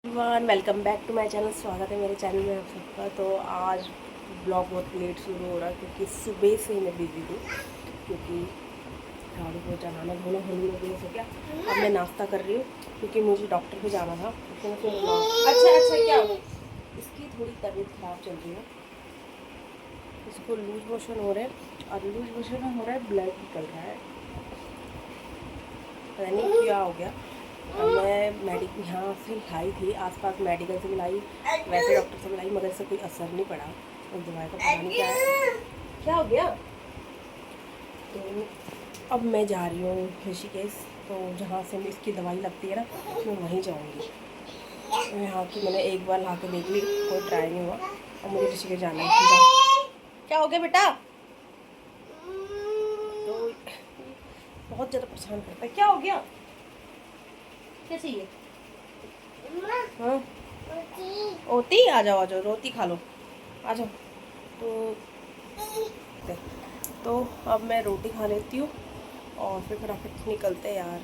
Everyone welcome back to my channel. स्वागत है मेरे चैनल में आप सबका। तो आज ब्लॉग बहुत लेट शुरू हो रहा है क्योंकि सुबह से ही मैं बिजी थी, क्योंकि झाड़ू पोछा नहाना धोना होने में हो गया। अब मैं नाश्ता कर रही हूँ क्योंकि मुझे डॉक्टर को जाना था। अच्छा क्या हो, इसकी थोड़ी तबीयत ख़राब चल रही है, इसको लूज मोशन हो रहे हैं और लूज मोशन में हो रहा है ब्लड निकल रहा है, पता नहीं क्या हो गया। मैं यहाँ से लाई थी, आसपास मेडिकल से भी लाई, वैसे डॉक्टर से भी लाई, मगर इससे कोई असर नहीं पड़ा। उस दवाई का पता नहीं क्या हो गया। तो अब मैं जा रही हूँ ऋषिकेश, तो जहाँ से इसकी दवाई लगती है ना, मैं वहीं जाऊँगी। यहाँ की मैंने एक बार ला के देख ली, कोई ट्राई नहीं हुआ, और मुझे ऋषिकेश जाना है। क्या हो गया बेटा? तो बहुत ज़्यादा परेशान करता है। क्या हो गया? क्या चाहिए? हाँ रोटी, आ जाओ रोटी खा लो, आ जाओ। तो अब मैं रोटी खा लेती हूँ और फिर फटाफट निकलते हैं यार,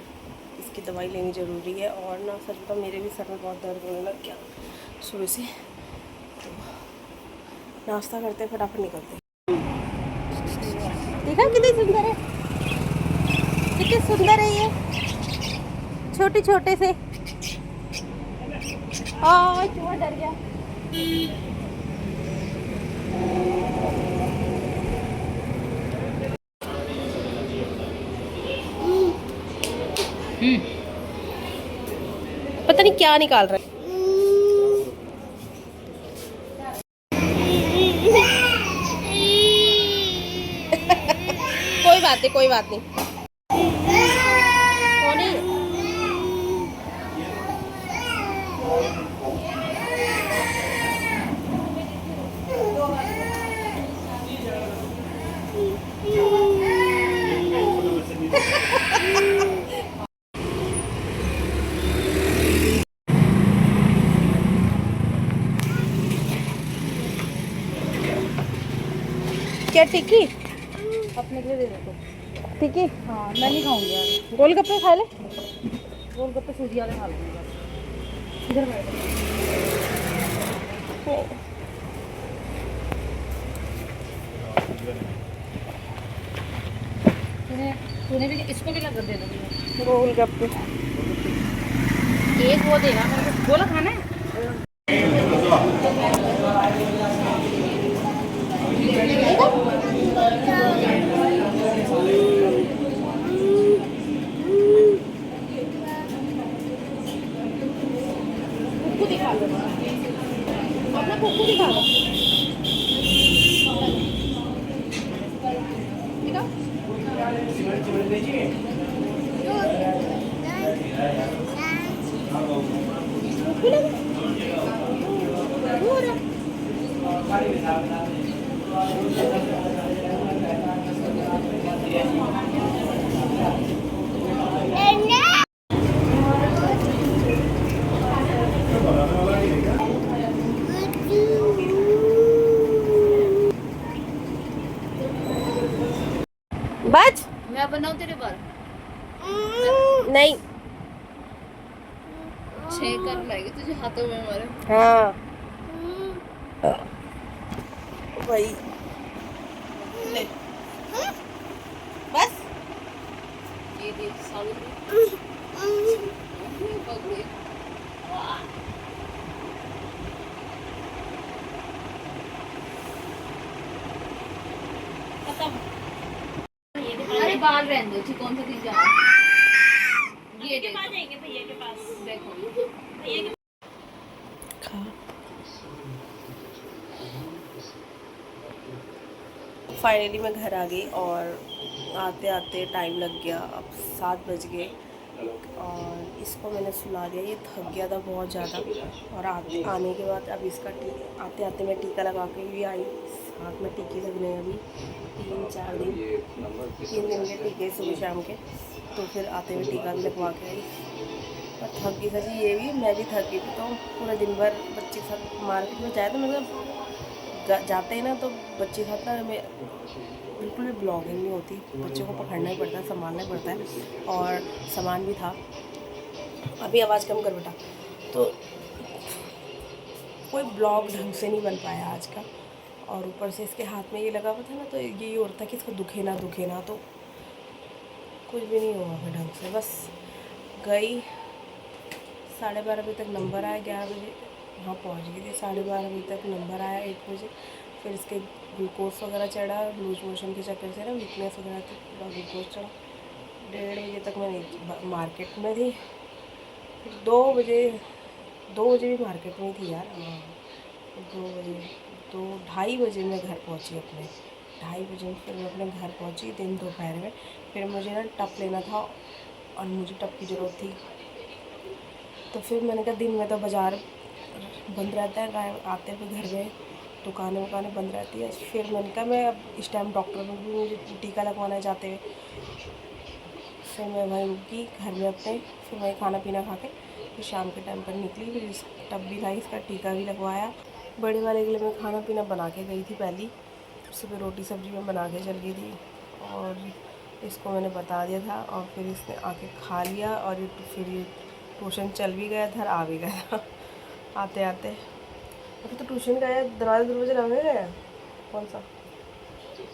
इसकी दवाई लेनी ज़रूरी है। और ना सच बताओ, मेरे भी सर में बहुत दर्द होने लग गया सुबह से। तो नाश्ता करते फटाफट निकलते। देखा कितनी सुंदर है, कितनी सुंदर है ये, छोटे छोटे से। चूहा डर गया। पता नहीं क्या निकाल रहा है। कोई बात नहीं, कोई बात नहीं। क्या टिक्की? अपने के लिए दे दो। टिक्की? हाँ मैं नहीं खाऊंगी यार। गोलगप्पे खा ले। गोलगप्पे सूजी वाले खा लूंगी। इधर बैठ। तूने भी इसको भी लग दे दूंगी गोलगप्पे एक वो देना मेरे को। बोला खाना है। कुक्कू दिखा दो, अपना कुक्कू दिखा दो। बच मैं बनाऊं तेरे बाल? नहीं। छह कर लाएगी तुझे हाथों में हमारे। हाँ वही ले बस। ये देख सालू पकड़े। अरे बाल रहने दो, ठीक कौन सा चीज जा ये देखो जाएंगे भैया के पास। देखो भैया के फाइनली मैं घर आ गई और आते आते टाइम लग गया, अब 7 बज गए। और इसको मैंने सुला दिया, ये थक गया था बहुत ज़्यादा। और आने के बाद अब इसका आते आते मैं टीका लगा के भी आई। हाथ में टीके लगने हैं अभी 3 दिन के टीके, सुबह शाम के। तो फिर आते हुए टीका भी लगवा के आई और थक गई सची, ये भी मैं भी थक गई थी। तो पूरा दिन भर बच्चे के साथ मार्केट में जाए, तो मतलब जाते हैं ना, तो बच्चे के साथ ना मैं बिल्कुल भी ब्लॉगिंग नहीं होती। बच्चों को पकड़ना ही पड़ता है, संभालना ही पड़ता है। और सामान भी था, अभी आवाज़ कम कर बेटा। तो कोई ब्लॉग ढंग से नहीं बन पाया आज का। और ऊपर से इसके हाथ में ये लगा हुआ था ना, तो यही हो रहा था कि इसको दुखे ना, तो कुछ भी नहीं हुआ फिर ढंग से। बस गई 12:30 बजे तक नंबर आया, 11 बजे वहाँ पहुँच गई थी। 12:30 बजे तक नंबर आया, 1 बजे। फिर इसके ग्लूकोज वगैरह चढ़ा, लूज मोशन के चक्कर से ना वीकनेस वगैरह थी, पूरा ग्लूकोज चढ़ा। 1:30 बजे तक मैं मार्केट में थी। फिर 2 बजे भी मार्केट में थी यार। हाँ, 2:30 बजे मैं घर पहुंची अपने। 2:30 बजे फिर मैं अपने घर पहुंची दिन दोपहर में। फिर मुझे ना टप लेना था और मुझे टप की ज़रूरत थी। तो फिर मैंने कहा दिन में तो बाज़ार बंद रहता है, आते हुए घर में दुकानें बंद रहती है। फिर मैंने कहा मैं अब इस टाइम डॉक्टर में भी मुझे टीका लगवाना है जाते हुए। फिर मैं वहीं रुकी घर में अपने। फिर वहीं खाना पीना खा के फिर शाम के टाइम पर निकली। फिर इस टब भी लाई, इसका टीका भी लगवाया। बड़े वाले के लिए मैं खाना पीना बना के गई थी पहली। सुबह रोटी सब्ज़ी में बना के चल गई थी और इसको मैंने बता दिया था। और फिर इसने आके खा लिया और फिर ये ट्यूशन चल भी गया था, आ भी गया था आते आते। अभी तो ट्यूशन गया, दरवाजे लगे गए। कौन सा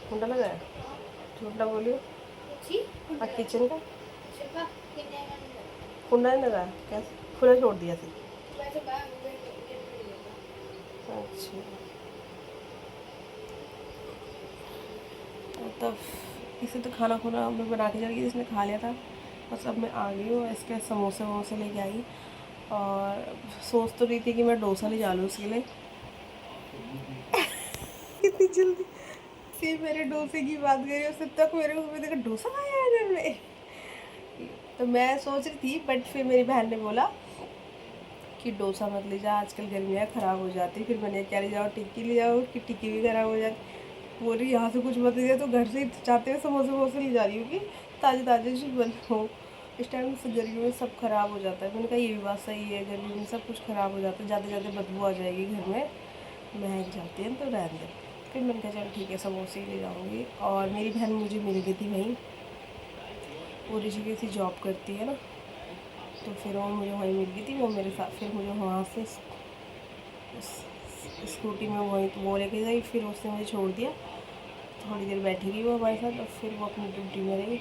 कुंडा लगा है? झूठ ना बोलियो। किचन का कुंडा नहीं लगा, कैसे खुला छोड़ दिया थी? अच्छा, तब इसे तो खाना खुना मैं बना के चल गई, इसने खा लिया था। बस अब मैं आ गई हूँ, इसके समोसे वमोसे लेके आई। और सोच तो रही थी कि मैं डोसा ले जा लूँ उसके लिए इतनी जल्दी से मेरे डोसे की बात करी, उससे तक मेरे को देखा डोसा खाया है घर में। तो मैं सोच रही थी, बट फिर मेरी बहन ने बोला कि डोसा मत ले जा, आजकल गर्मियाँ ख़राब हो जाती। फिर मैंने क्या ले जाओ, टिक्की ले जाओ, कि टिक्की भी ख़राब हो जाती। बोल रही यहाँ से कुछ मत ले जाए, तो घर से जाते हुए समोसे वमोसे ले जा रही हूँ कि ताज़े ताज़े से बन हो। इस टाइम से गर्मियों में सब ख़राब हो जाता है। मैंने कहा ये भी बात सही है, गर्मियों में सब कुछ ख़राब हो जाता है, जाते जाते बदबू आ जाएगी घर में, महक जाती है, तो रहने दे। फिर मैंने कहा चल ठीक है, समोसे ही ले जाऊँगी। और मेरी बहन मुझे मिल गई थी वहीं, वो ऋषिकेश से जॉब करती है ना, तो फिर वो मुझे वहीं मिल गई थी। वो मेरे साथ फिर मुझे वहाँ से स्कूटी में वहीं वो लेके गई। फिर उसने मुझे छोड़ दिया, थोड़ी देर बैठी रही वो हमारे साथ, और फिर वो अपनी ड्यूटी में रही।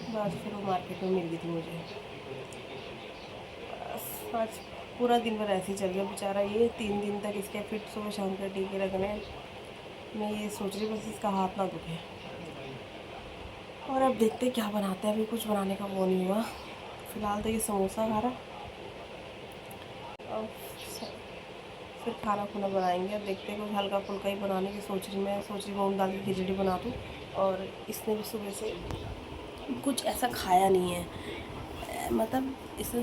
बस फिर वो मार्केट में मिल गई थी मुझे। आज पूरा दिन भर ऐसे ही चल गया बेचारा, ये 3 दिन तक इसके फिट सुबह शाम के टीके लगने। मैं ये सोच रही बस इसका हाथ ना दुखे। और अब देखते क्या बनाते हैं, अभी कुछ बनाने का वो नहीं हुआ। फ़िलहाल तो ये समोसा खा रहा, और फिर खाना खुना बनाएंगे। अब देखते हैं कुछ हल्का फुल्का ही बनाने की सोच रही मूँग दाल की खिचड़ी बना दूँ। और इसने भी सुबह से कुछ ऐसा खाया नहीं है, मतलब इसने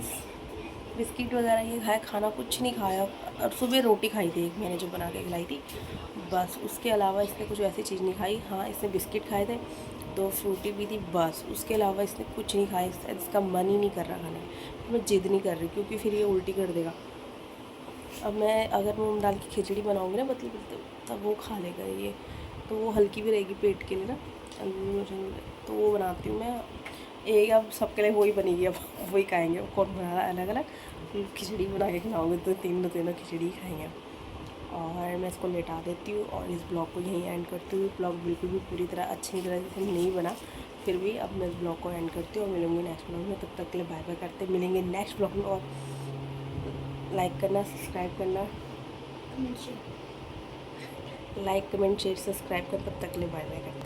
बिस्किट वगैरह ये खाया, खाना कुछ नहीं खाया। और सुबह रोटी खाई थी एक मैंने जो बना के खिलाई थी, बस उसके अलावा इसने कुछ ऐसी चीज़ नहीं खाई। हाँ, इसने बिस्किट खाए थे, 2 फ्रूटी भी थी, बस उसके अलावा इसने कुछ नहीं खाया। इसका मन ही नहीं कर रहा खाने। मैं जिद नहीं कर रही क्योंकि फिर ये उल्टी कर देगा। अब मैं अगर मूँग दाल की खिचड़ी बनाऊँगी ना पतली, तब वो खा लेगा ये, तो वो हल्की भी रहेगी पेट के लिए ना। तो वो बनाती हूँ मैं एक, अब सबके लिए वही बनेगी, अब वही खाएंगे। कौन बना रहा है अलग अलग, खिचड़ी बना के खिलाऊँगी तो तीनों खिचड़ी खाएंगे। और मैं इसको लेटा देती हूँ और इस ब्लॉग को यहीं एंड करती हूँ। ब्लॉग बिल्कुल भी पूरी तरह अच्छी तरह से नहीं बना, फिर भी अब मैं इस ब्लॉग को एंड करती हूँ और मिलूँगी नेक्स्ट ब्लॉग में। तब तक के लिए बाय बाय करते, मिलेंगे नेक्स्ट ब्लॉग में। और लाइक करना, सब्सक्राइब करना, लाइक कमेंट शेयर सब्सक्राइब कर, तब तक के लिए बाय बाय करते।